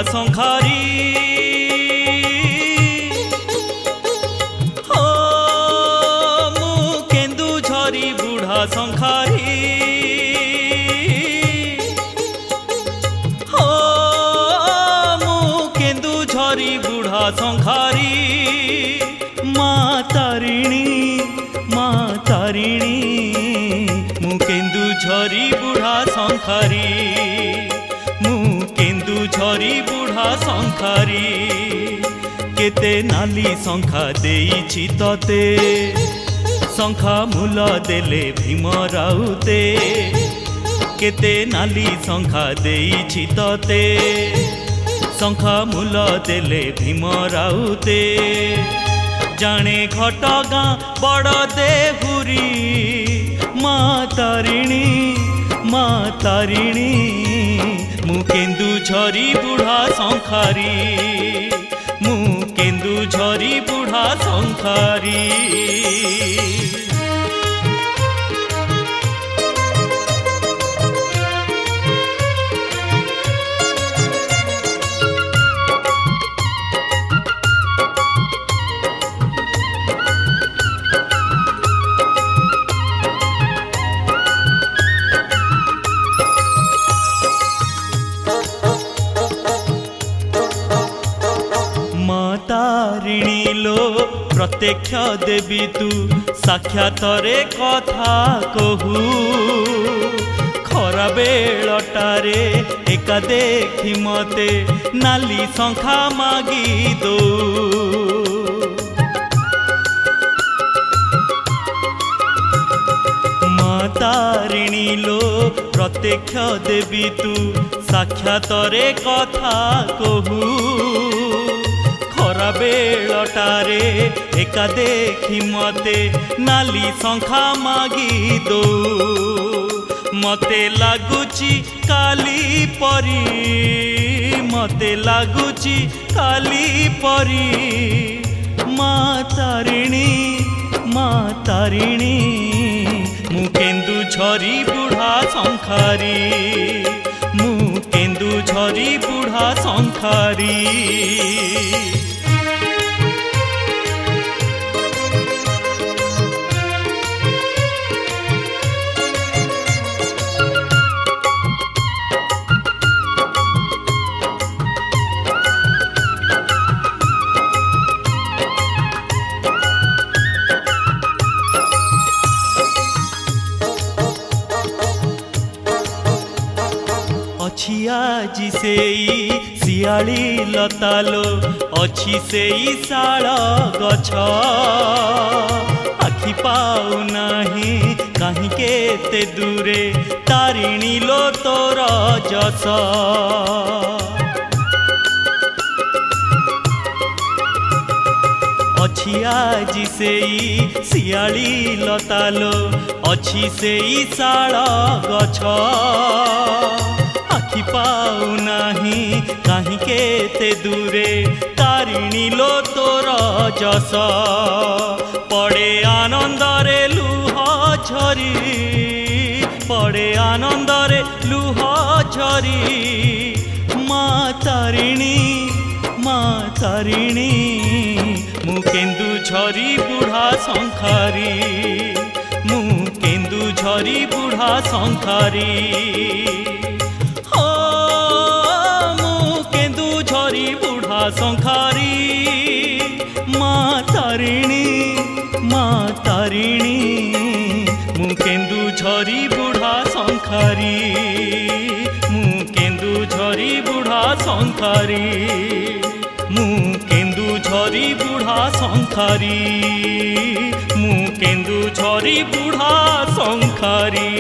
शंखारी हो मु केन्दुझरी बुढ़ा शंखारी हो मु केन्दुझरी बुढ़ा शंखारी माँ तारिणी मु केन्दुझरी बुढ़ा शंखारी मु केन्दुझरी बुढ़ा शंखारी केते नाली शंखा देइछि तते शंखा मूल देले भीम राउते केते नाली शंखा देइछि तते शंखा मूल देले भीम राउते जाने घटगाँ बड़ देहुरी माँ तारिणी मु केन्दुझरी बुढ़ा शंखारी मु केन्दुझरी बुढ़ा शंखारी तारिणी लो प्रत्यक्ष देवी तू साक्षात रे कथा कहू खरा बेलटारे एका देखी मते नाली शंखा मागी दो माँ तारिणी लो प्रत्यक्ष देवी तू साक्षात रे कथा कहू खरा बेलटारे एका देखी मते नाली शंखा मागी दो मते लागुची काली परी मते लागुची काली परी माँ तारिणी मु केन्दुझरी बुढ़ा शंखारी मु केन्दुझरी बुढ़ा शंखारी আজি सेई सियाली लतालो अच्छी सेई शाल गछ आखि पाऊ नाही कहीं केते दूरे तारिणी लो तोर जस अच्छी আজি सेई सियाली लतालो अच्छी सेई शाल गछ आखि पाऊ नाही कहीं केते दूरे तारिणी लो तोर जस पड़े आनंदरे लुह झरी पड़े आनंदरे लुह झरी माँ तारिणी मु केन्दुझरी बुढ़ा शंखारी मु केन्दुझरी बुढ़ा शंखारी शंखारी माँ तारिणी मु केन्दुझरी बुढ़ा शंखारी मु केन्दुझरी बुढ़ा शंखारी मु केन्दुझरी बुढ़ा शंखारी मु केन्दुझरी बुढ़ा शंखारी।